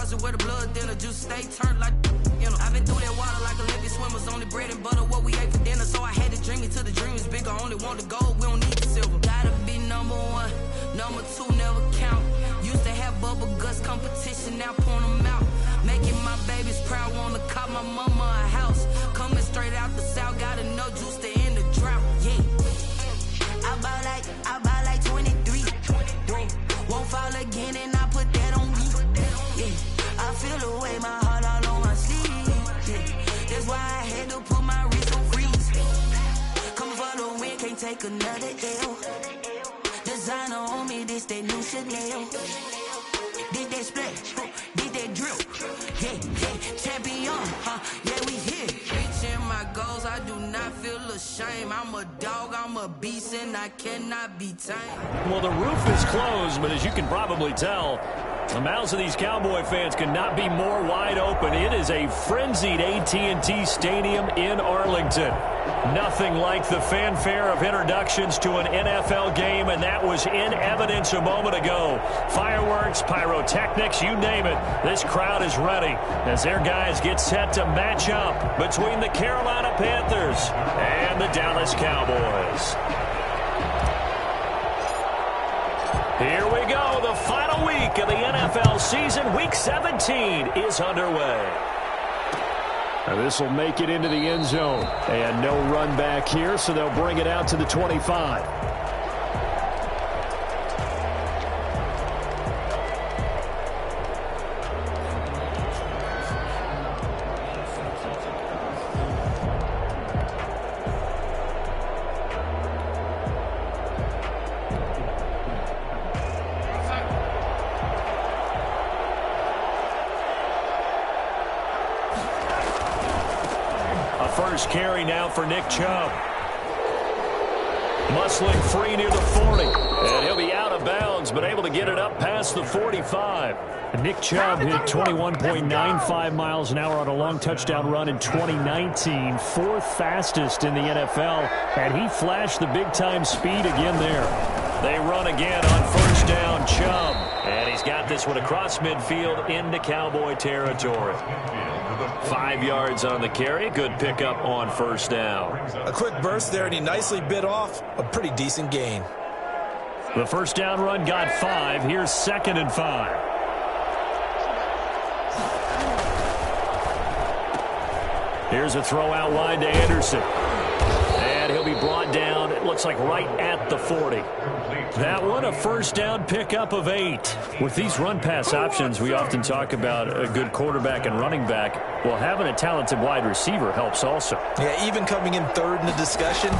closet where the blood thinner. Juice stay turned like, you know. I've been through that water like Olympic swimmers. Only bread and butter, what we ate for dinner. So I had to dream it till the dream is bigger. Only want the gold, we don't need the silver. Gotta be number one, number two never count. Used to have bubble guts competition, now point them out. Making my babies proud, wanna cop my mama a house. Coming straight out the south, gotta know Juice to end the drought. Yeah. I buy like 23. Won't fall again and I put that on me. Yeah. I feel the way, my heart all on my sleeve. Yeah. That's why I had to put my wrist on freeze. Coming for the win, can't take another L. Designer on me, this that new Chanel. Did that splash, did that drip. Yeah, champion, yeah, we here. Reaching my goals, I do not feel ashamed. I'm a dog, I'm a beast, and I cannot be tamed. Well, the roof is closed, but as you can probably tell, the mouths of these Cowboy fans could not be more wide open. It is a frenzied AT&T Stadium in Arlington. Nothing like the fanfare of introductions to an NFL game, and that was in evidence a moment ago. Fireworks, pyrotechnics, you name it. This crowd is ready as their guys get set to match up between the Carolina Panthers and the Dallas Cowboys. Here we go. The final week of the NFL season. Week 17 is underway. And this will make it into the end zone. And no run back here, so they'll bring it out to the 25. First carry now for Nick Chubb. Muscling free near the 40. And he'll be out of bounds, but able to get it up past the 45. And Nick Chubb hit 21.95 miles an hour on a long touchdown run in 2019. Fourth fastest in the NFL. And he flashed the big-time speed again there. They run again on first down, Chubb. And he's got this one across midfield into Cowboy territory. 5 yards on the carry. Good pickup on first down. A quick burst there, and he nicely bit off a pretty decent gain. The first down run got 5. Here's 2nd and 5. Here's a throw out wide to Anderson. And he'll be brought down, it looks like right at the 40. That one a first down pickup of 8. With these run-pass options, we often talk about a good quarterback and running back. Well, having a talented wide receiver helps also. Yeah, even coming in third in the discussion,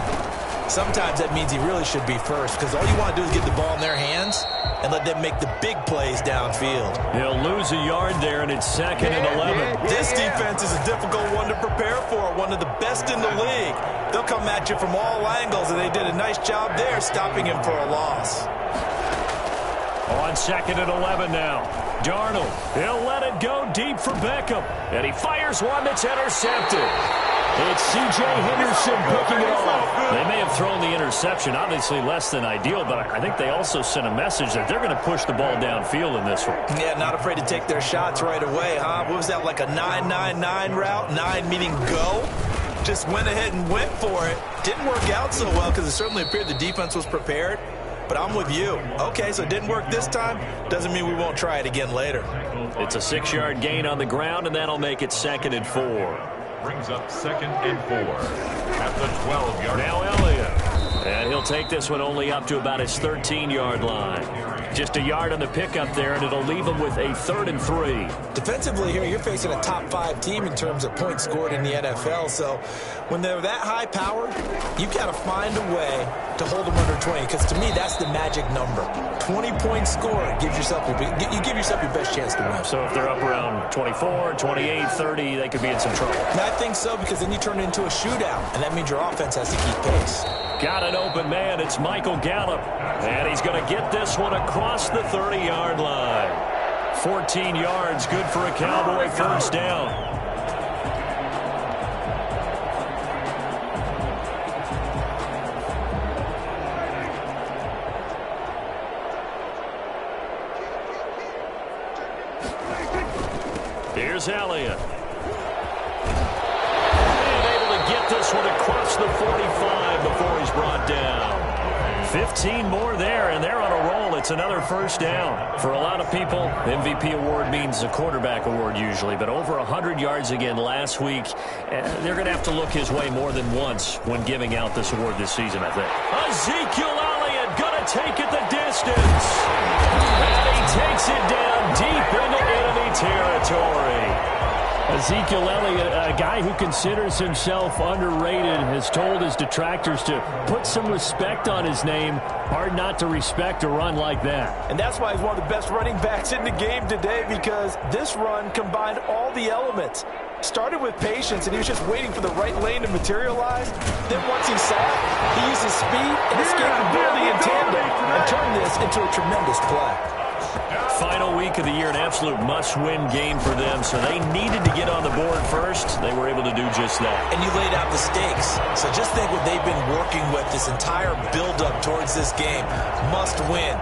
sometimes that means he really should be first, because all you want to do is get the ball in their hands and let them make the big plays downfield. He'll lose a yard there, and it's 2nd and 11. This defense is a difficult one to prepare for, one of the best in the league. They'll come at you from all angles, and they did a nice job there stopping him for a loss. On 2nd and 11 now. Darnold, he'll let it go deep for Beckham. And he fires one that's intercepted. It's C.J. Henderson picking it off. They may have thrown the interception, obviously less than ideal, but I think they also sent a message that they're going to push the ball downfield in this one. Yeah, not afraid to take their shots right away, huh? What was that, like a 9-9-9 route? 9 meaning go? Just went ahead and went for it. Didn't work out so well because it certainly appeared the defense was prepared. But I'm with you. Okay, so it didn't work this time. Doesn't mean we won't try it again later. It's a 6-yard gain on the ground, and that'll make it 2nd and 4. Brings up 2nd and 4 at the 12-yard line. Now Elliott. And he'll take this one only up to about his 13-yard line. Just a yard on the pickup there, and it'll leave him with a 3rd and 3. Defensively here, you're facing a top-5 team in terms of points scored in the NFL. So when they're that high-powered, you've got to find a way to hold them under 20. Because to me, that's the magic number. 20 points scored gives yourself you give yourself your best chance to win. So if they're up around 24, 28, 30, they could be in some trouble. And I think so, because then you turn it into a shootout, and that means your offense has to keep pace. Got an open man. It's Michael Gallup. And he's going to get this one across the 30-yard line. 14 yards, good for a Cowboy first down. Here's Elliott. And able to get this one across the 45 before he's brought down. 15 more there, and they're on a roll. It's another first down. For a lot of people, MVP award means a quarterback award usually, but over 100 yards again last week. They're going to have to look his way more than once when giving out this award this season, I think. Ezekiel Elliott going to take it the distance. And he takes it down deep into enemy territory. Ezekiel Elliott, a guy who considers himself underrated, has told his detractors to put some respect on his name. Hard not to respect a run like that. And that's why he's one of the best running backs in the game today, because this run combined all the elements. Started with patience, and he was just waiting for the right lane to materialize. Then once he saw it, he used his speed and escapability in tandem and turned this into a tremendous play. Final week of the year, an absolute must-win game for them, so they needed to get on the board first. They were able to do just that. And you laid out the stakes. So just think what they've been working with this entire build-up towards this game. Must win.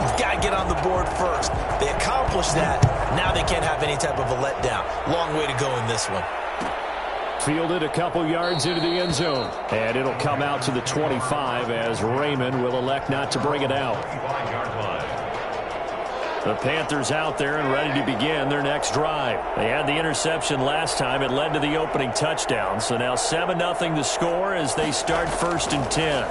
You've got to get on the board first. They accomplished that. Now they can't have any type of a letdown. Long way to go in this one. Fielded a couple yards into the end zone. And it'll come out to the 25 as Raymond will elect not to bring it out. The Panthers out there and ready to begin their next drive. They had the interception last time. It led to the opening touchdown. So now 7-0 the score as they start 1st and 10.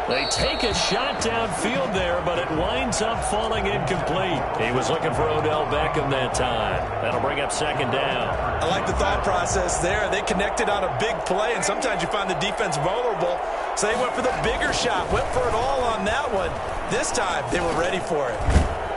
They take a shot downfield there, but it winds up falling incomplete. He was looking for Odell Beckham that time. That'll bring up 2nd down. I like the thought process there. They connected on a big play, and sometimes you find the defense vulnerable. So they went for the bigger shot, went for it all on that one. This time, they were ready for it.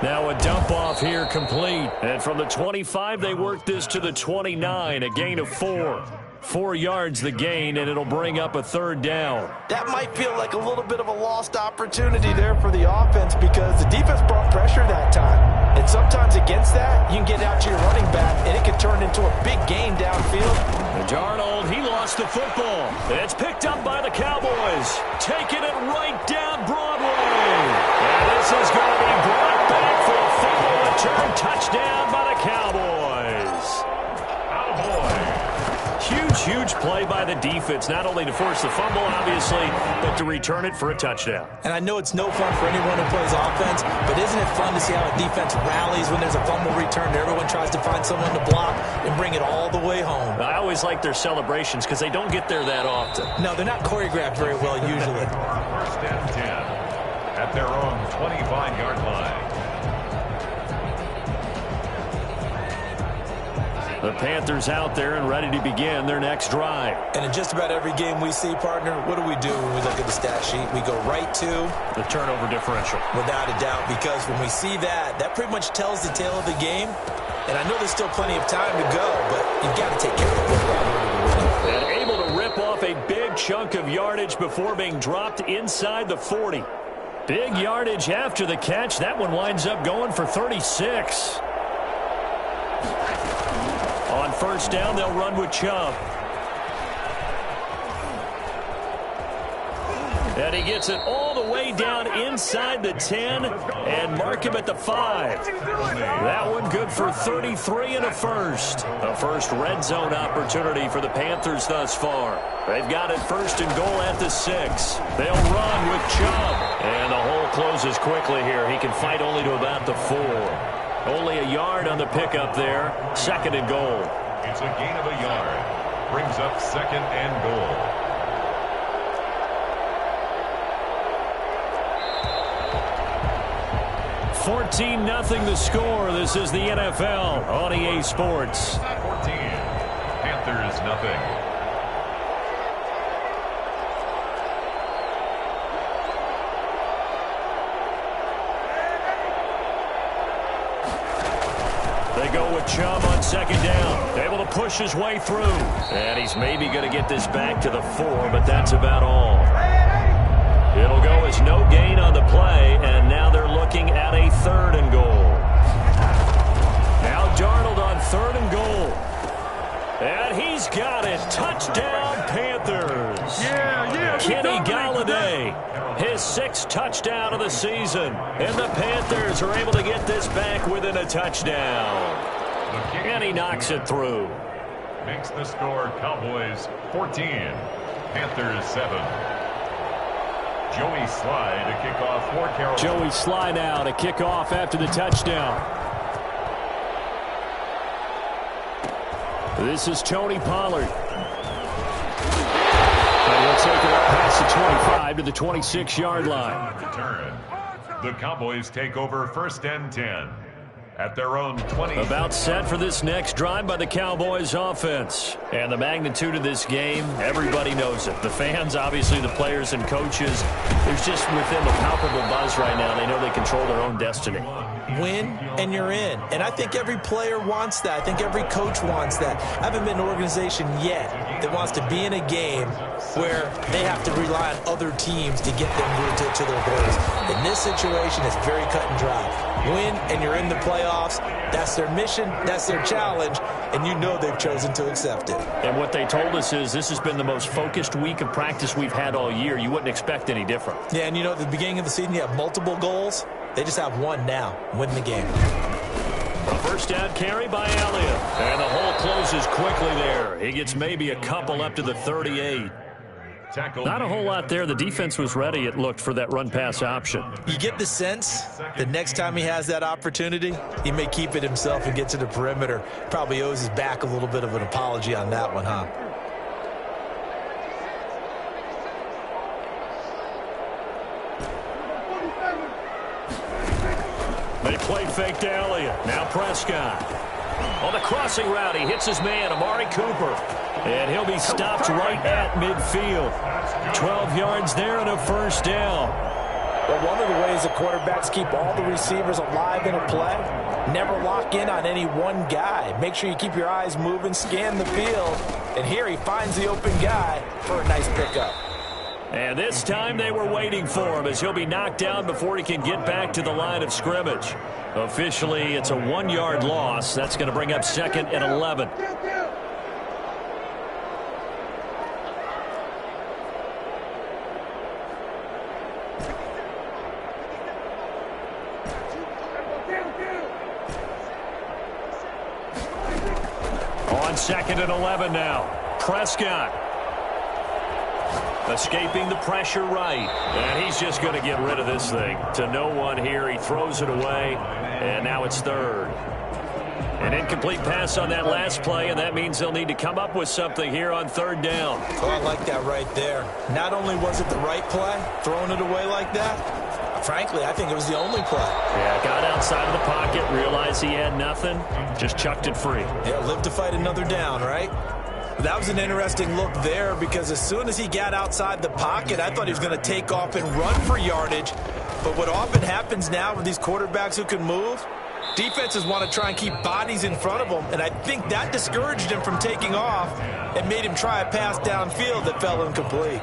Now a dump off here complete. And from the 25, they work this to the 29, a gain of 4. 4 yards the gain, and it'll bring up a 3rd down. That might feel like a little bit of a lost opportunity there for the offense because the defense brought pressure that time. And sometimes against that, you can get out to your running back, and it can turn into a big gain downfield. And Darnold, he lost the football. It's picked up by the Cowboys. Taking it right down Broadway. And this is going to be brought back for a final return touchdown by the Cowboys. Huge play by the defense, not only to force the fumble, obviously, but to return it for a touchdown. And I know it's no fun for anyone who plays offense, but isn't it fun to see how a defense rallies when there's a fumble return? Everyone tries to find someone to block and bring it all the way home. I always like their celebrations because they don't get there that often. No, they're not choreographed very well usually. 1st and 10 at their own 25-yard line. The Panthers out there and ready to begin their next drive. And in just about every game we see, partner, what do we do when we look at the stat sheet? We go right to the turnover differential. Without a doubt, because when we see that, that pretty much tells the tale of the game. And I know there's still plenty of time to go, but you've got to take care of the football in order to win. And able to rip off a big chunk of yardage before being dropped inside the 40. Big yardage after the catch. That one winds up going for 36. On 1st down, they'll run with Chubb. And he gets it all the way down inside the 10 and mark him at the 5. That one good for 33 and a first. A first red zone opportunity for the Panthers thus far. They've got it 1st and goal at the 6. They'll run with Chubb. And the hole closes quickly here. He can fight only to about the 4. Only a yard on the pickup there. 2nd and goal. It's a gain of a yard. Brings up 2nd and goal. $14-0 the score. This is the NFL on EA Sports. 14. Panthers nothing. They go with Chubb on 2nd down. Able to push his way through. And he's maybe going to get this back to the 4, but that's about all. It'll go as no gain on the play, and now they're looking at a 3rd and goal. Now Darnold on 3rd and goal. And he's got it. Touchdown, Panthers. Kenny Golladay. His sixth touchdown of the season. And the Panthers are able to get this back within a touchdown. And he knocks it through. Makes the score Cowboys 14, Panthers 7. Joey Slye to kick off for Carolina. Joey Slye now to kick off after the touchdown. This is Tony Pollard. And he'll take it up past the 25 to the 26-yard line. Return. The Cowboys take over 1st and 10 at their own 20. About set for this next drive by the Cowboys offense. And the magnitude of this game, everybody knows it. The fans, obviously the players and coaches. There's just within the palpable buzz right now. They know they control their own destiny. Win and you're in. And I think every player wants that. I think every coach wants that. I haven't been in an organization yet that wants to be in a game where they have to rely on other teams to get them to their goals. In this situation, it's very cut and dry. Win and you're in the playoffs. That's their mission. That's their challenge. And you know they've chosen to accept it. And what they told us is this has been the most focused week of practice we've had all year. You wouldn't expect any different. Yeah, and you know, at the beginning of the season, you have multiple goals. They just have one now. Win the game. A first down carry by Elliott. And the hole closes quickly there. He gets maybe a couple up to the 38. Not a whole lot there. The defense was ready, it looked, for that run-pass option. You get the sense that next time he has that opportunity, he may keep it himself and get to the perimeter. Probably owes his back a little bit of an apology on that one, huh? They play fake to Elliott. Now Prescott. On the crossing route, he hits his man, Amari Cooper. And he'll be stopped right at midfield. 12 yards there and a first down. Well, one of the ways the quarterbacks keep all the receivers alive in a play, never lock in on any one guy. Make sure you keep your eyes moving, scan the field. And here he finds the open guy for a nice pickup. And this time they were waiting for him as he'll be knocked down before he can get back to the line of scrimmage. Officially, it's a 1-yard loss. That's going to bring up 2nd and 11. On 2nd and 11 now. Prescott. Escaping the pressure right. And he's just going to get rid of this thing. To no one here. He throws it away. And now it's 3rd. An incomplete pass on that last play, and that means they'll need to come up with something here on 3rd down. Oh, I like that right there. Not only was it the right play, throwing it away like that, frankly, I think it was the only play. Yeah, got outside of the pocket, realized he had nothing, just chucked it free. Yeah, live to fight another down, right? That was an interesting look there because as soon as he got outside the pocket, I thought he was going to take off and run for yardage. But what often happens now with these quarterbacks who can move, defenses want to try and keep bodies in front of them, and I think that discouraged him from taking off and made him try a pass downfield that fell incomplete.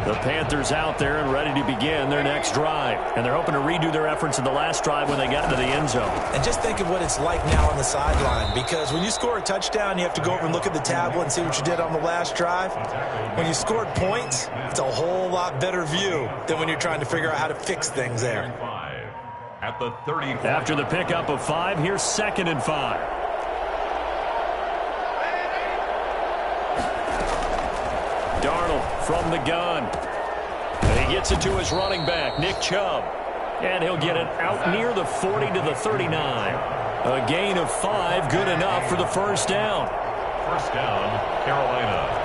The Panthers out there and ready to begin their next drive. And they're hoping to redo their efforts in the last drive when they got into the end zone. And just think of what it's like now on the sideline, because when you score a touchdown, you have to go over and look at the tablet and see what you did on the last drive. When you scored points, it's a whole lot better view than when you're trying to figure out how to fix things there. At the 35. After the pickup of 5, here's 2nd and 5. Darnold from the gun. And he gets it to his running back, Nick Chubb. And he'll get it out near the 40 to the 39. A gain of 5, good enough for the first down. First down, Carolina.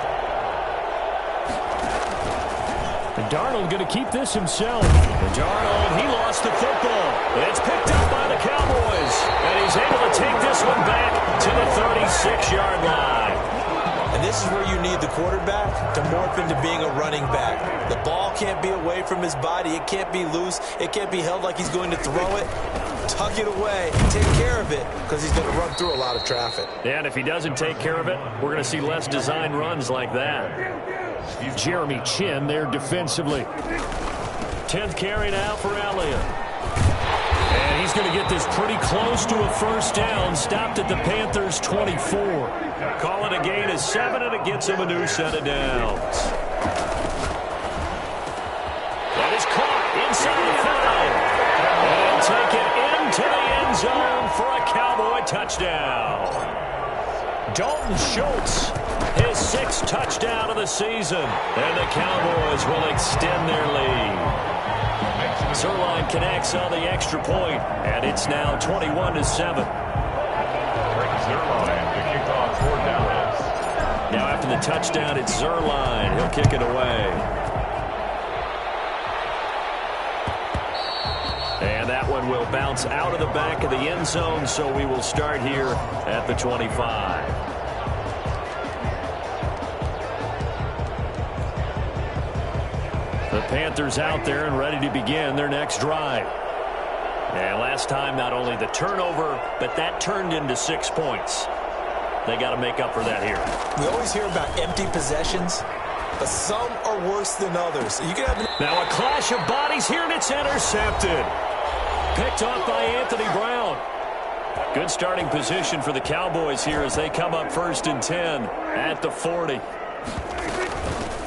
And Darnold going to keep this himself. And Darnold, he lost the football. It's picked up by the Cowboys. And he's able to take this one back to the 36-yard line. And this is where you need the quarterback to morph into being a running back. The ball can't be away from his body. It can't be loose. It can't be held like he's going to throw it. Tuck it away and take care of it because he's going to run through a lot of traffic. And if he doesn't take care of it, we're going to see less design runs like that. Jeremy Chin there defensively. 10th carry now for Elliott. And he's going to get this pretty close to a first down. Stopped at the Panthers' 24. Call it a gain of 7, and it gets him a new set of downs. That is caught inside the 5. And take it into the end zone for a Cowboy touchdown. Dalton Schultz, his 6th touchdown of the season. And the Cowboys will extend their lead. Zuerlein connects on the extra point, and it's now 21-7. Zuerlein to kick off for Dallas. Now after the touchdown, it's Zuerlein. He'll kick it away. And that one will bounce out of the back of the end zone, so we will start here at the 25. The Panthers out there and ready to begin their next drive. And last time, not only the turnover, but that turned into 6 points. They got to make up for that here. We always hear about empty possessions, but some are worse than others. You can have now a clash of bodies here, and it's intercepted. Picked off by Anthony Brown. Good starting position for the Cowboys here as they come up 1st and 10 at the 40.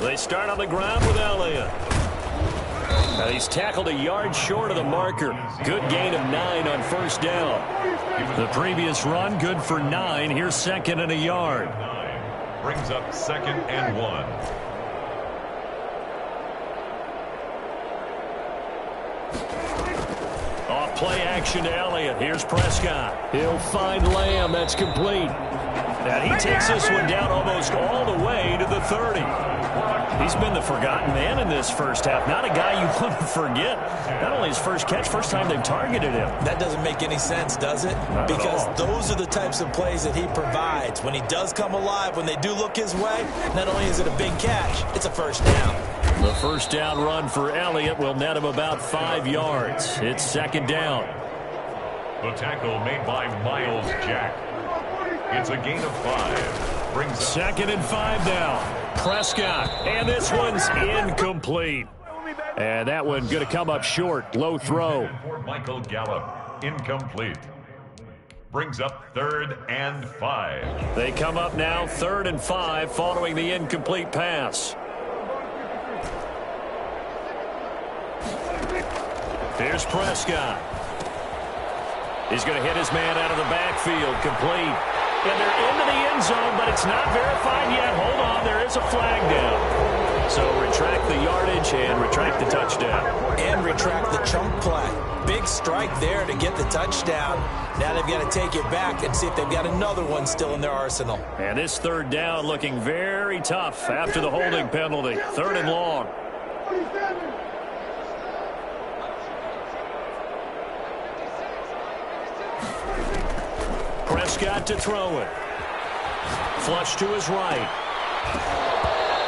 They start on the ground with Elliott. Now he's tackled a yard short of the marker. Good gain of 9 on first down. The previous run, good for 9. Here's 2nd and a yard. Brings up 2nd and 1. Off play action to Elliott. Here's Prescott. He'll find Lamb. That's complete. And he takes this one down almost all the way to the 30. He's been the forgotten man in this first half. Not a guy you want to forget. Not only his first catch, first time they've targeted him. That doesn't make any sense, does it? Because those are the types of plays that he provides. When he does come alive, when they do look his way, not only is it a big catch, it's a first down. The first down run for Elliott will net him about 5 yards. It's 2nd down. The tackle made by Myles Jack. It's a gain of 5. Brings 2nd and 5 now. Prescott, and this one's incomplete. And that one going to come up short. Low throw. For Michael Gallup, incomplete. Brings up 3rd and 5. They come up now 3rd and 5 following the incomplete pass. Here's Prescott. He's going to hit his man out of the backfield. Complete. And they're into the end zone, but it's not verified yet. Hold on, there is a flag down. So retract the yardage and retract the touchdown. And retract the chunk play. Big strike there to get the touchdown. Now they've got to take it back and see if they've got another one still in their arsenal. And this 3rd down looking very tough after the holding penalty. 3rd and long. Prescott to throw it. Flush to his right.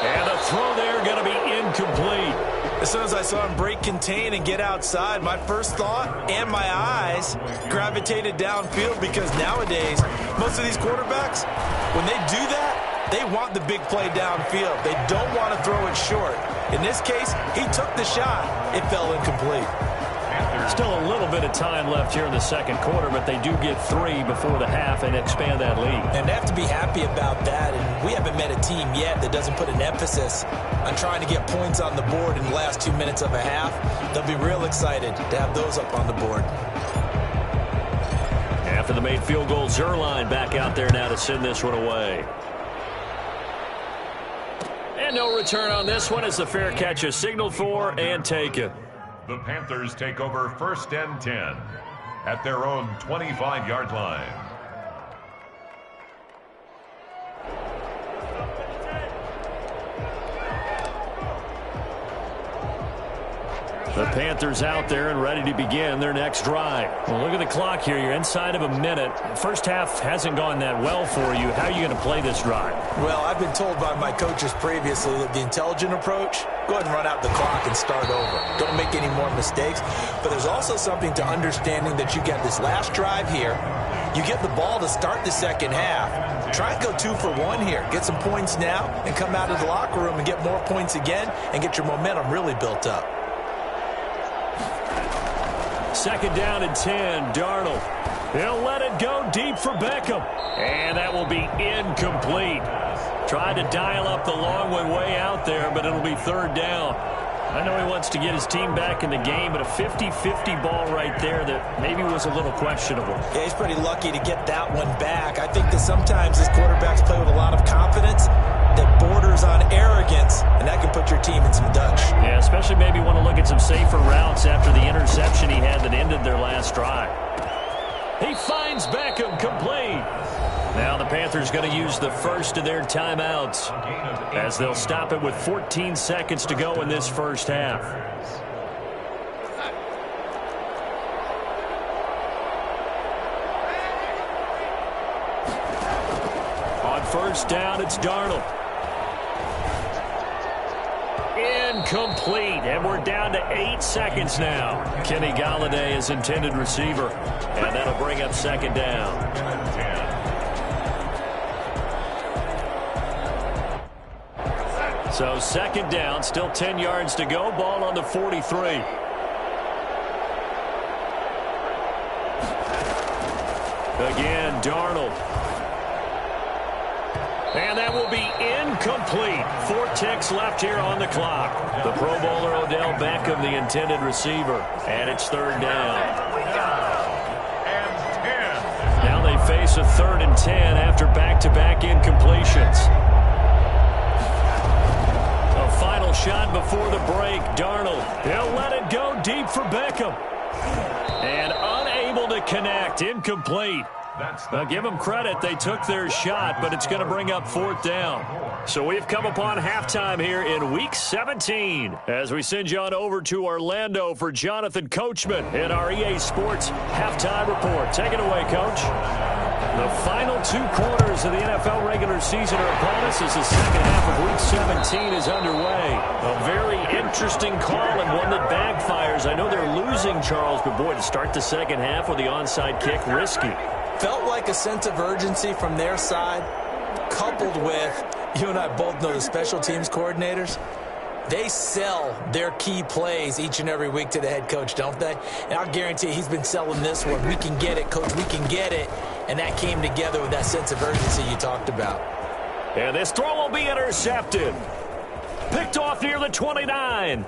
And a throw there going to be incomplete. As soon as I saw him break contain and get outside, my first thought and my eyes gravitated downfield because nowadays, most of these quarterbacks, when they do that, they want the big play downfield. They don't want to throw it short. In this case, he took the shot. It fell incomplete. Still a little bit of time left here in the 2nd quarter, but they do get 3 before the half and expand that lead. And they have to be happy about that. And we haven't met a team yet that doesn't put an emphasis on trying to get points on the board in the last 2 minutes of a half. They'll be real excited to have those up on the board. After the made field goal, Zuerlein back out there now to send this one away. And no return on this one as the fair catch is signaled for and taken. The Panthers take over 1st and 10 at their own 25-yard line. The Panthers out there and ready to begin their next drive. Well, look at the clock here. You're inside of a minute. First half hasn't gone that well for you. How are you going to play this drive? Well, I've been told by my coaches previously that the intelligent approach, go ahead and run out the clock and start over. Don't make any more mistakes. But there's also something to understanding that you get this last drive here. You get the ball to start the second half. Try and go 2 for 1 here. Get some points now and come out of the locker room and get more points again and get your momentum really built up. Second down and 10, Darnold. He'll let it go deep for Beckham. And that will be incomplete. Tried to dial up the long one way out there, but it'll be third down. I know he wants to get his team back in the game, but a 50-50 ball right there that maybe was a little questionable. Yeah, he's pretty lucky to get that one back. I think that sometimes his quarterbacks play with a lot of confidence that borders on arrogance, and that can put your team in some dutch. Yeah, especially maybe want to look at some safer routes after the interception he had that ended their last drive. He finds Beckham complete. Now the Panthers going to use the first of their timeouts as they'll stop it with 14 seconds to go in this first half. On first down, it's Darnold. Incomplete, and we're down to 8 seconds now. Kenny Golladay is intended receiver, and that'll bring up second down. So second down, still 10 yards to go, ball on the 43. Again, Darnold. And that will be incomplete. 4 ticks left here on the clock. The Pro Bowler Odell Beckham, the intended receiver. And it's third down. Now they face a 3rd and 10 after back-to-back incompletions. A final shot before the break. Darnold. He'll let it go deep for Beckham. And unable to connect. Incomplete. Now, give them credit. They took their shot, but it's going to bring up 4th down. So we've come upon halftime here in Week 17 as we send you on over to Orlando for Jonathan Coachman in our EA Sports Halftime Report. Take it away, Coach. The final 2 quarters of the NFL regular season are upon us as the second half of Week 17 is underway. A very interesting call and one that backfires. I know they're losing, Charles, but boy, to start the second half with the onside kick, risky. Felt like a sense of urgency from their side, coupled with, you and I both know the special teams coordinators, they sell their key plays each and every week to the head coach, don't they? And I'll guarantee he's been selling this one. We can get it, coach, we can get it. And that came together with that sense of urgency you talked about. And this throw will be intercepted. Picked off near the 29.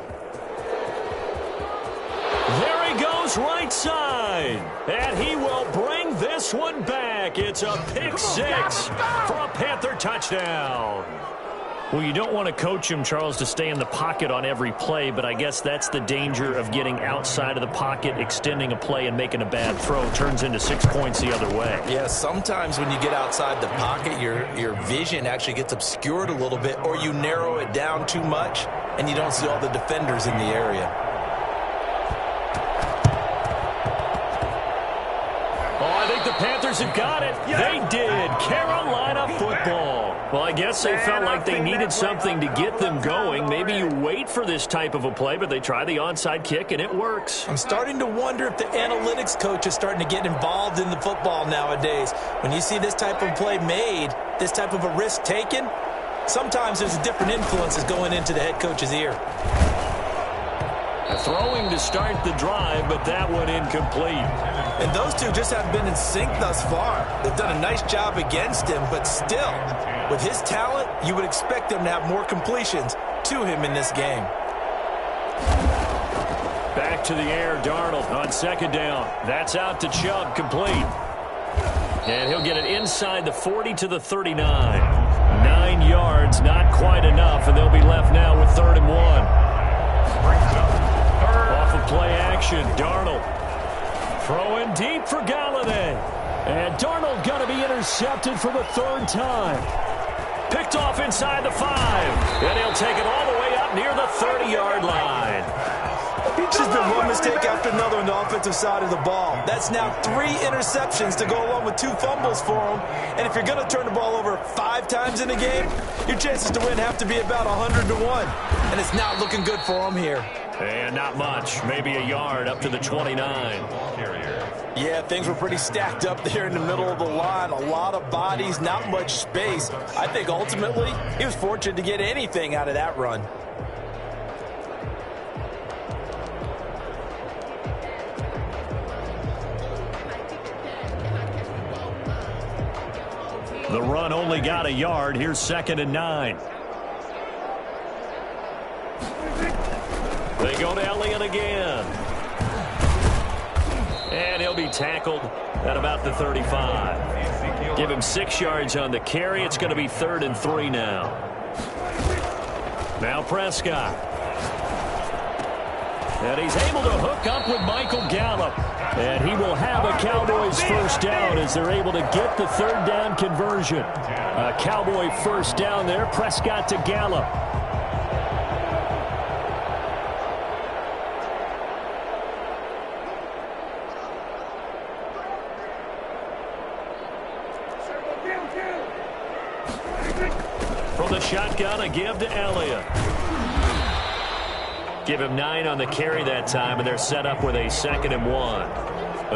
There he goes right side. And he will bring this one back. It's a pick 6 for a Panther touchdown. Well, you don't want to coach him, Charles, to stay in the pocket on every play, but I guess that's the danger of getting outside of the pocket, extending a play, and making a bad throw. Turns into 6 points the other way. Yeah, sometimes when you get outside the pocket, your vision actually gets obscured a little bit, or you narrow it down too much, and you don't see all the defenders in the area. Oh, I think the Panthers have got it. They did. Carolina football. Well, I guess they felt like they needed something to get them going. Maybe you wait for this type of a play, but they try the onside kick, and it works. I'm starting to wonder if the analytics coach is starting to get involved in the football nowadays. When you see this type of play made, this type of a risk taken, sometimes there's different influences going into the head coach's ear. Throwing to start the drive, but that one incomplete. And those two just haven't been in sync thus far. They've done a nice job against him, but still, with his talent, you would expect them to have more completions to him in this game. Back to the air, Darnold on second down. That's out to Chubb, complete. And he'll get it inside the 40 to the 39. 9 yards, not quite enough, and they'll be left now with 3rd and 1. Off of play action, Darnold. Throwing deep for Golladay. And Darnold going to be intercepted for the 3rd time. Picked off inside the 5. And he'll take it all the way up near the 30-yard line. It's just been one mistake after another on the offensive side of the ball. That's now 3 interceptions to go along with 2 fumbles for him. And if you're going to turn the ball over 5 times in a game, your chances to win have to be about 100 to 1. And it's not looking good for him here. And not much. Maybe a yard up to the 29. Yeah, things were pretty stacked up there in the middle of the line. A lot of bodies, not much space. I think ultimately he was fortunate to get anything out of that run. The run only got a yard. Here's 2nd and 9. They go to Elliott again. And he'll be tackled at about the 35. Give him 6 yards on the carry. It's going to be 3rd and 3 now. Now Prescott. And he's able to hook up with Michael Gallup. And he will have a Cowboys first down as they're able to get the 3rd down conversion. A Cowboy first down there. Prescott to Gallup. From the shotgun, a give to Elliott. Give him 9 on the carry that time, and they're set up with a 2nd and 1.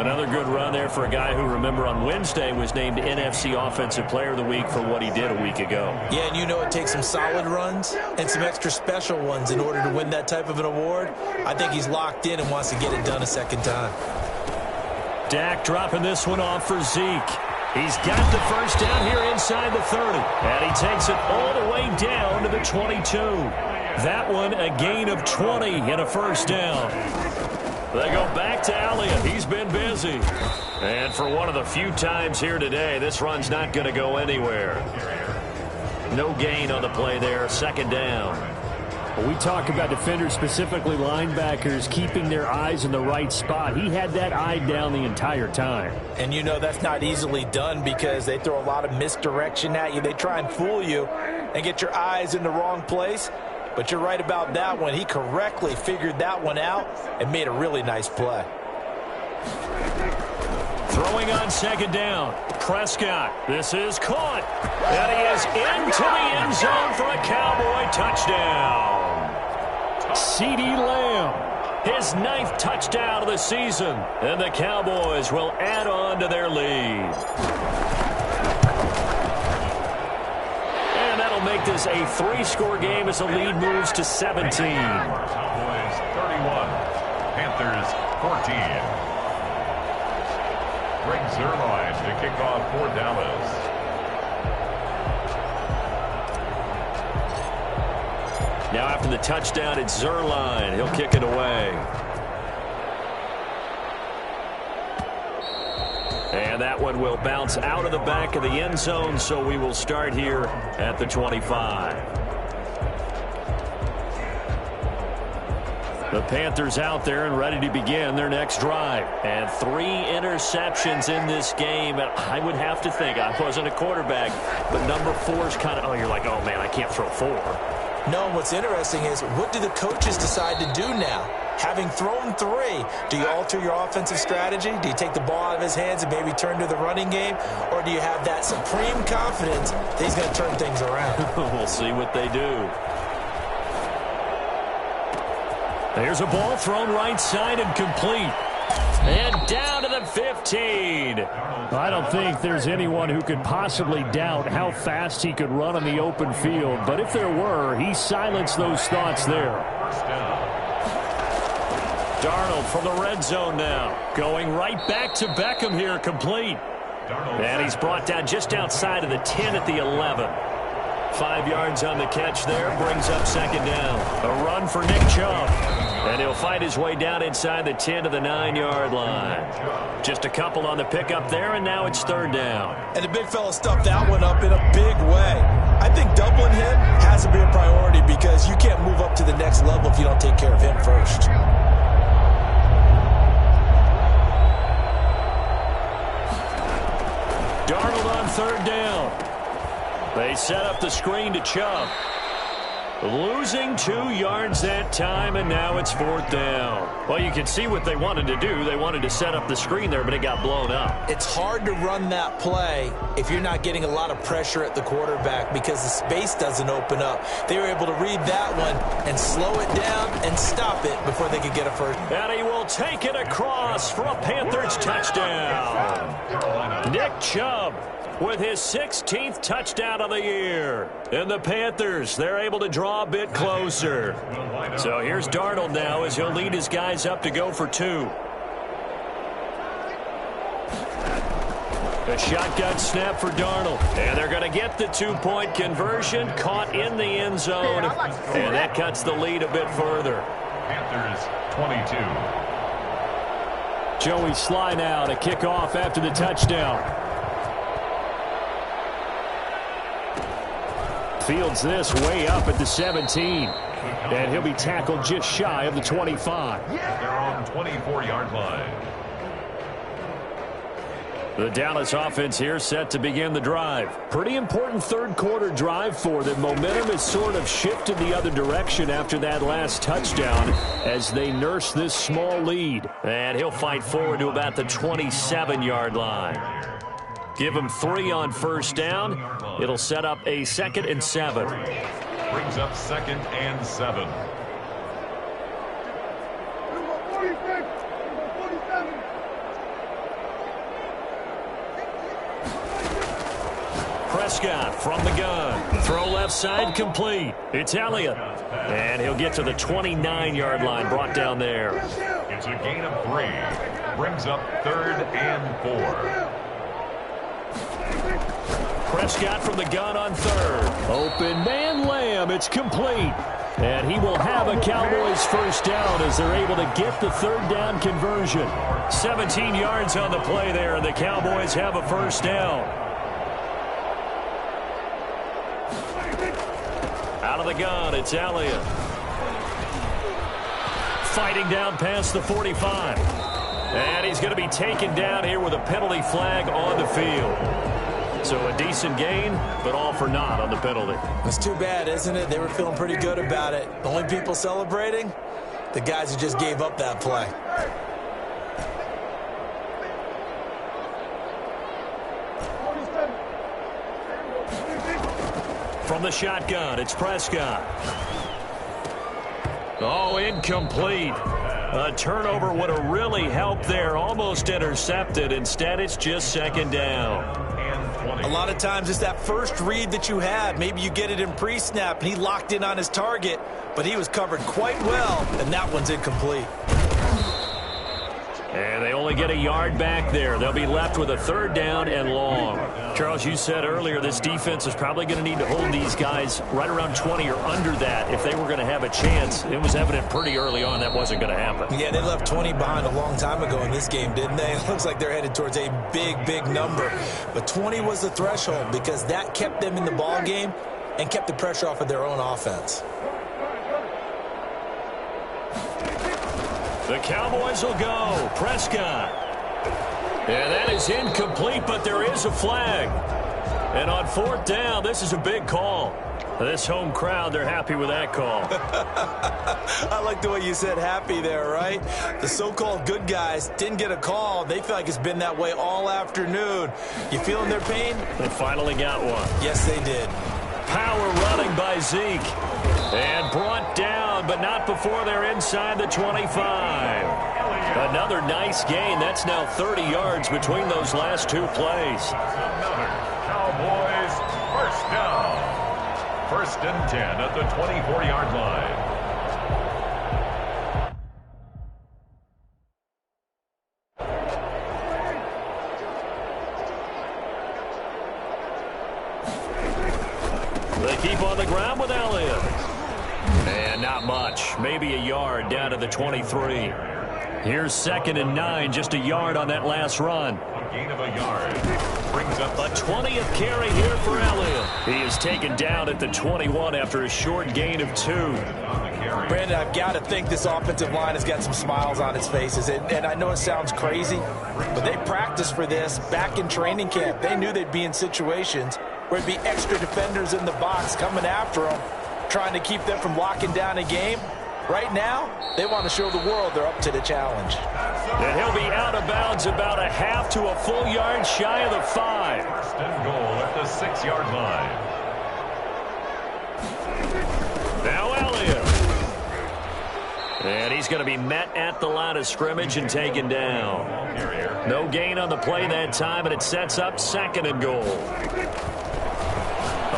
Another good run there for a guy who, remember, on Wednesday was named NFC Offensive Player of the Week for what he did a week ago. Yeah, and you know it takes some solid runs and some extra special ones in order to win that type of an award. I think he's locked in and wants to get it done a second time. Dak dropping this one off for Zeke. He's got the first down here inside the 30. And he takes it all the way down to the 22. That one a gain of 20 and a first down. They go back to Elliott. He's been busy. And for one of the few times here today, this run's not going to go anywhere. No gain on the play there. 2nd down. When we talk about defenders, specifically linebackers, keeping their eyes in the right spot, he had that eye down the entire time. And you know that's not easily done because they throw a lot of misdirection at you. They try and fool you and get your eyes in the wrong place. But you're right about that one. He correctly figured that one out and made a really nice play. Throwing on 2nd down. Prescott. This is caught. And he is into the end zone for a Cowboy touchdown. CeeDee Lamb. His 9th touchdown of the season. And the Cowboys will add on to their lead. Make this a 3-score game as the lead moves to 17. Cowboys 31, Panthers 14. Greg Zuerlein to kick off for Dallas. Now after the touchdown, it's Zuerlein. He'll kick it away. And that one will bounce out of the back of the end zone, so we will start here at the 25. The Panthers out there and ready to begin their next drive. And 3 interceptions in this game. And I would have to think, I wasn't a quarterback, but number 4 is kind of, oh, you're like, oh, man, I can't throw 4. No, what's interesting is what do the coaches decide to do now? Having thrown 3, do you alter your offensive strategy? Do you take the ball out of his hands and maybe turn to the running game? Or do you have that supreme confidence that he's going to turn things around? We'll see what they do. There's a ball thrown right side and complete. And down to the 15. I don't think there's anyone who could possibly doubt how fast he could run on the open field. But if there were, he silenced those thoughts there. First down. Darnold from the red zone now. Going right back to Beckham here, complete. And he's brought down just outside of the 10 at the 11. 5 yards on the catch there, brings up 2nd down. A run for Nick Chubb. And he'll fight his way down inside the 10 to the 9-yard line. Just a couple on the pickup there, and now it's 3rd down. And the big fella stuffed that one up in a big way. I think doubling him has to be a priority because you can't move up to the next level if you don't take care of him first. Darnold on 3rd down. They set up the screen to Chubb. Losing 2 yards that time, and now it's 4th down. Well, you can see what they wanted to do. They wanted to set up the screen there, but it got blown up. It's hard to run that play if you're not getting a lot of pressure at the quarterback because the space doesn't open up. They were able to read that one and slow it down and stop it before they could get a first. And he will take it across for a Panthers touchdown. Nick Chubb with his 16th touchdown of the year. And the Panthers, they're able to draw a bit closer. So here's Darnold now as he'll lead his guys up to go for 2. A shotgun snap for Darnold. And they're going to get the two-point conversion, caught in the end zone. And that cuts the lead a bit further. Panthers 22. Joey Sly now to kick off after the touchdown. Fields this way up at the 17. And he'll be tackled just shy of the 25. They're on 24-yard line. The Dallas offense here set to begin the drive. Pretty important third-quarter drive for them. Momentum has sort of shifted the other direction after that last touchdown as they nurse this small lead. And he'll fight forward to about the 27-yard line. Give him 3 on first down. It'll set up a 2nd and 7. Brings up 2nd and 7. Prescott from the gun. Throw left side complete. It's Elliott. And he'll get to the 29-yard line, brought down there. It's a gain of 3. Brings up 3rd and 4. Prescott from the gun on 3rd. Open man Lamb. It's complete. And he will have a Cowboys first down as they're able to get the 3rd down conversion. 17 yards on the play there, and the Cowboys have a first down. Out of the gun, it's Elliott. Fighting down past the 45. And he's going to be taken down here with a penalty flag on the field. So a decent gain, but all for naught on the penalty. It's too bad, isn't it? They were feeling pretty good about it. The only people celebrating, the guys who just gave up that play. From the shotgun, it's Prescott. Oh, incomplete. A turnover would have really helped there. Almost intercepted. Instead, it's just 2nd down. A lot of times it's that first read that you had. Maybe you get it in pre-snap, and he locked in on his target, but he was covered quite well, and that one's incomplete. And they only get a yard back there. They'll be left with a 3rd down and long. Charles, you said earlier this defense is probably going to need to hold these guys right around 20 or under that if they were going to have a chance. It was evident pretty early on that wasn't going to happen. Yeah, they left 20 behind a long time ago in this game, didn't they? It looks like they're headed towards a big, big number. But 20 was the threshold because that kept them in the ball game and kept the pressure off of their own offense. The Cowboys will go. Prescott. And that is incomplete, but there is a flag. And on 4th down, this is a big call. This home crowd, they're happy with that call. I like the way you said happy there, right? The so-called good guys didn't get a call. They feel like it's been that way all afternoon. You feeling their pain? They finally got one. Yes, they did. Power running by Zeke. And brought down, but not before they're inside the 25. Another nice gain. That's now 30 yards between those last 2 plays. Another Cowboys first down. 1st and 10 at the 24-yard line. They keep on the ground with Elliott. And not much. Maybe a yard down to the 23. Here's 2nd and 9. Just a yard on that last run. A gain of a yard. Brings up A 20th carry here for Elliott. He is taken down at the 21 after a short gain of 2. on the carry. Brandon, I've got to think this offensive line has got some smiles on its faces. And I know it sounds crazy, but they practiced for this back in training camp. They knew they'd be in situations where it'd be extra defenders in the box coming after them, trying to keep them from locking down a game. Right now, they want to show the world they're up to the challenge. And he'll be out of bounds about a half to a full yard shy of the 5. 1st and goal at the 6-yard line. Now Elliott. And he's going to be met at the line of scrimmage and taken down. No gain on the play that time, and it sets up 2nd and goal.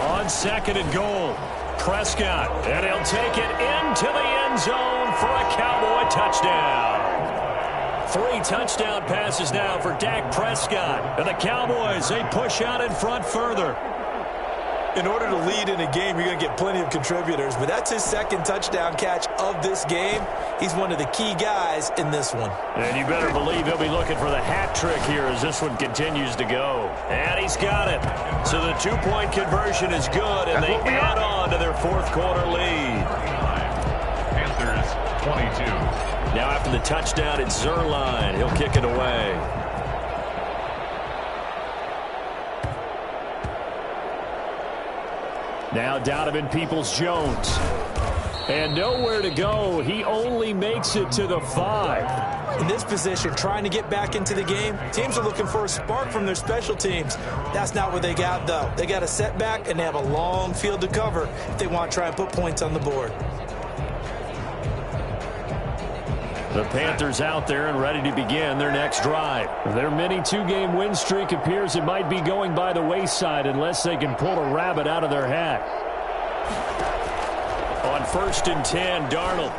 On 2nd and goal, Prescott, and he'll take it into the end zone for a Cowboy touchdown. 3 touchdown passes now for Dak Prescott. And the Cowboys, they push out in front further. In order to lead in a game, you're going to get plenty of contributors, but that's his second touchdown catch of this game. He's one of the key guys in this one. And you better believe he'll be looking for the hat trick here as this one continues to go. And he's got it. So the 2-point conversion is good, and they add on to their fourth quarter lead. Panthers 22. Now after the touchdown, it's Zuerlein. He'll kick it away. Now Donovan Peoples-Jones. And nowhere to go. He only makes it to the 5. In this position, trying to get back into the game, teams are looking for a spark from their special teams. That's not what they got, though. They got a setback, and they have a long field to cover if they want to try and put points on the board. The Panthers out there and ready to begin their next drive. Their mini 2-game win streak appears it might be going by the wayside unless they can pull a rabbit out of their hat. On 1st and 10, Darnold.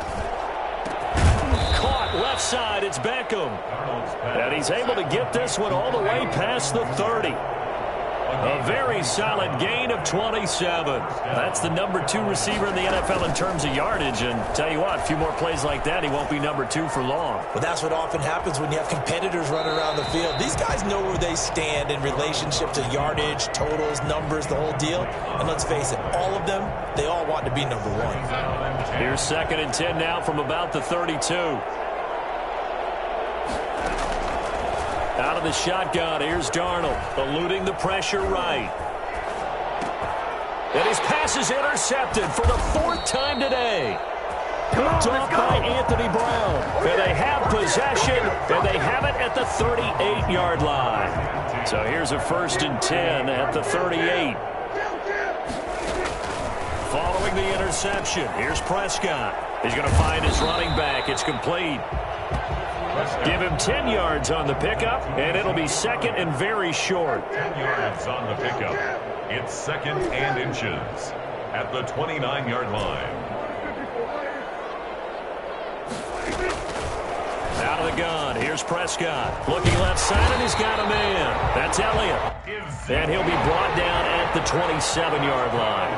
Caught left side, it's Beckham. And he's able to get this one all the way past the 30. A very solid gain of 27. That's the number 2 receiver in the NFL in terms of yardage. And tell you what, a few more plays like that, he won't be number 2 for long. Well, that's what often happens when you have competitors running around the field. These guys know where they stand in relationship to yardage, totals, numbers, the whole deal. And let's face it, all of them, they all want to be number 1. Here's 2nd and 10 now from about the 32. Out of the shotgun, here's Darnold, eluding the pressure right. And his pass is intercepted for the 4th time today. Picked off by Anthony Brown. And they have possession, and they have it at the 38-yard line. So here's a 1st and 10 at the 38. Following the interception, here's Prescott. He's going to find his running back. It's complete. Give him 10 yards on the pickup, and it'll be 2nd and very short. 10 yards on the pickup. It's 2nd and inches at the 29-yard line. Out of the gun, here's Prescott. Looking left side, and he's got a man. That's Elliott. And he'll be brought down at the 27-yard line.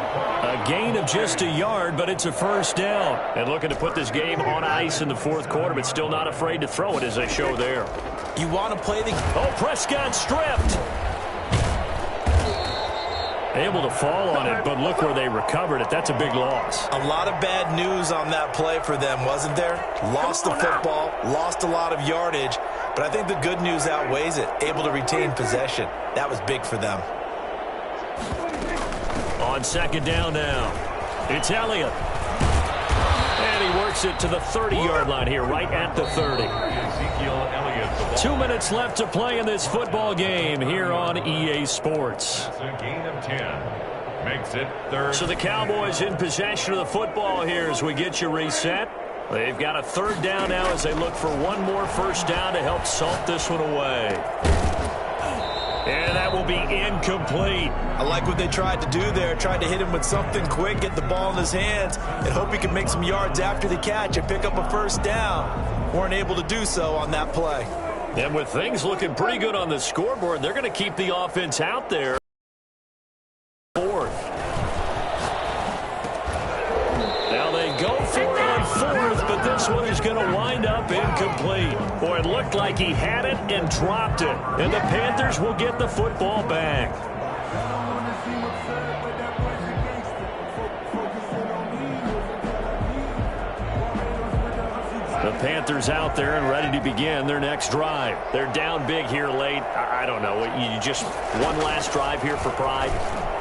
A gain of just a yard, but it's a 1st down. And looking to put this game on ice in the 4th quarter, but still not afraid to throw it as they show there. You want to play the... Oh, Prescott stripped. Able to fall on it, but look where they recovered it. That's a big loss. A lot of bad news on that play for them, wasn't there? Lost the football, lost a lot of yardage, but I think the good news outweighs it. Able to retain possession. That was big for them. On 2nd down now, it's Elliott. And he works it to the 30-yard line here, right at the 30. Ezekiel Elliott. 2 minutes left to play in this football game here on EA Sports. That's a gain of 10. Makes it 3rd. So the Cowboys in possession of the football here as we get you reset. They've got a 3rd down now as they look for one more 1st down to help salt this one away. And that will be incomplete. I like what they tried to do there. Tried to hit him with something quick, get the ball in his hands, and hope he can make some yards after the catch and pick up a 1st down. Weren't able to do so on that play. And with things looking pretty good on the scoreboard, they're going to keep the offense out there. 4th. Now they go for it on 4th, but this one is going to wind up incomplete. Boy, it looked like he had it and dropped it. And the Panthers will get the football back. The Panthers out there and ready to begin their next drive. They're down big here late. I don't know. You just one last drive here for pride?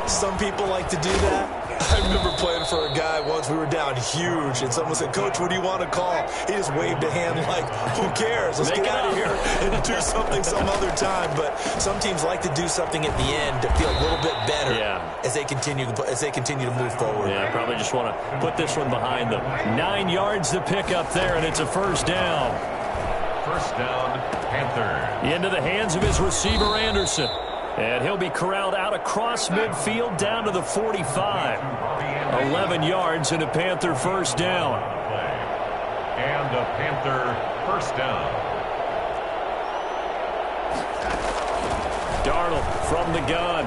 Some people like to do that. I remember playing for a guy once. We were down huge, and someone said, "Coach, what do you want to call?" He just waved a hand like, "Who cares? Let's get out of here and do something some other time." But some teams like to do something at the end to feel a little bit better as they continue to move forward. Yeah, probably just want to put this one behind them. 9 yards to pick up there, and it's a 1st down. 1st down, Panthers. Into the hands of his receiver, Anderson. And he'll be corralled out across midfield down to the 45. 11 yards and a Panther 1st down. And a Panther 1st down. Darnold from the gun.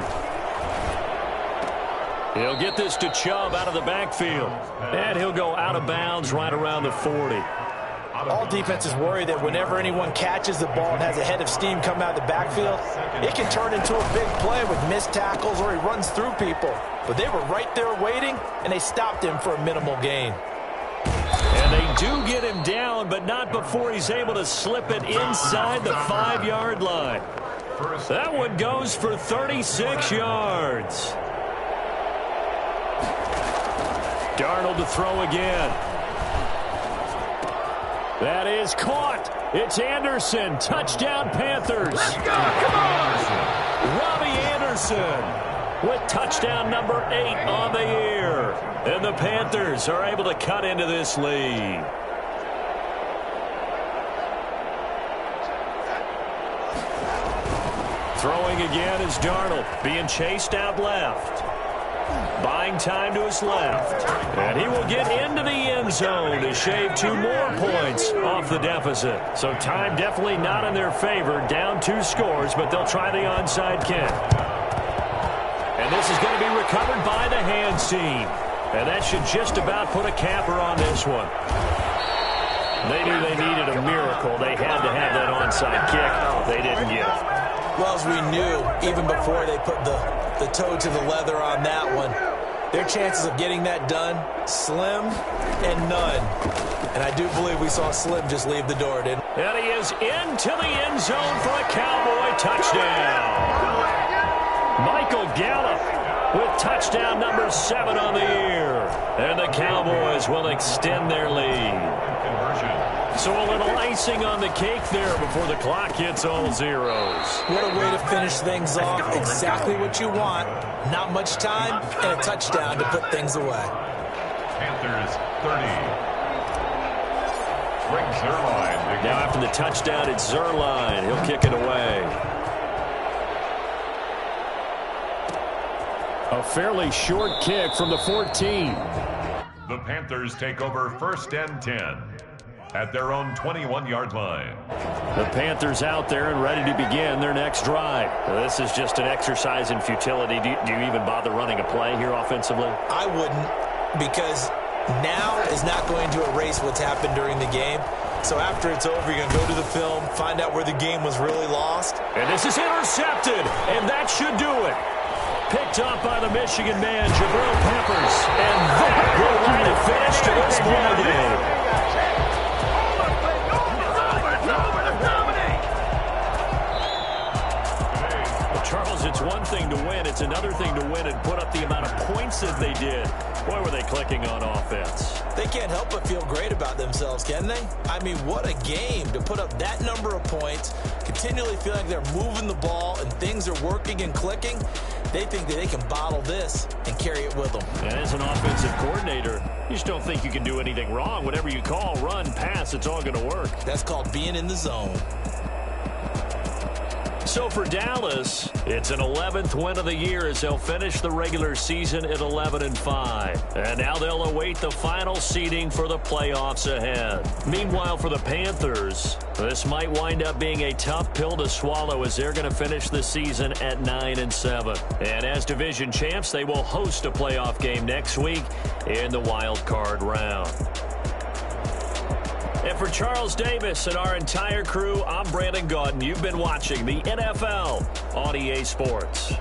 He'll get this to Chubb out of the backfield. And he'll go out of bounds right around the 40. All defenses worry that whenever anyone catches the ball and has a head of steam come out of the backfield, it can turn into a big play with missed tackles or he runs through people. But they were right there waiting, and they stopped him for a minimal gain. And they do get him down, but not before he's able to slip it inside the 5-yard line. That one goes for 36 yards. Darnold to throw again. That is caught. It's Anderson. Touchdown, Panthers. Let's go. Come on. Robbie Anderson with touchdown number 8 on the year. And the Panthers are able to cut into this lead. Throwing again is Darnold, being chased out left. Buying time to his left. And he will get into the end zone to shave 2 more points off the deficit. So time definitely not in their favor. Down 2 scores, but they'll try the onside kick. And this is going to be recovered by the hands team. And that should just about put a capper on this one. They knew they needed a miracle. They had to have that onside kick. They didn't get it. Well, as we knew, even before they put the toe to the leather on that one, their chances of getting that done, slim and none. And I do believe we saw Slim just leave the door, didn't we? And he is into the end zone for a Cowboy touchdown. Michael Gallup with touchdown number 7 on the year. And the Cowboys will extend their lead. So a little icing on the cake there before the clock hits all zeros. What a way to finish things off. Exactly what you want. Not much time and a touchdown to put things away. Panthers 30. Greg Zuerlein. Now after the touchdown, it's Zuerlein. He'll kick it away. A fairly short kick from the 14. The Panthers take over 1st and 10 at their own 21-yard line. The Panthers out there and ready to begin their next drive. This is just an exercise in futility. Do you even bother running a play here offensively? I wouldn't, because now is not going to erase what's happened during the game. So after it's over, you're going to go to the film, find out where the game was really lost. And this is intercepted, and that should do it. Picked up by the Michigan man, Jabril Peppers. And that will write a finish to this ball game. Charles, it's one thing to win. It's another thing to win and put up the amount of points that they did. Boy, were they clicking on offense. They can't help but feel great about themselves, can they? I mean, what a game to put up that number of points, continually feel like they're moving the ball and things are working and clicking. They think that they can bottle this and carry it with them. And as an offensive coordinator, you just don't think you can do anything wrong. Whatever you call, run, pass, it's all going to work. That's called being in the zone. So for Dallas, it's an 11th win of the year as they'll finish the regular season at 11-5. And now they'll await the final seeding for the playoffs ahead. Meanwhile, for the Panthers, this might wind up being a tough pill to swallow as they're going to finish the season at 9-7. And as division champs, they will host a playoff game next week in the wild card round. And for Charles Davis and our entire crew, I'm Brandon Gaudin. You've been watching the NFL on EA Sports.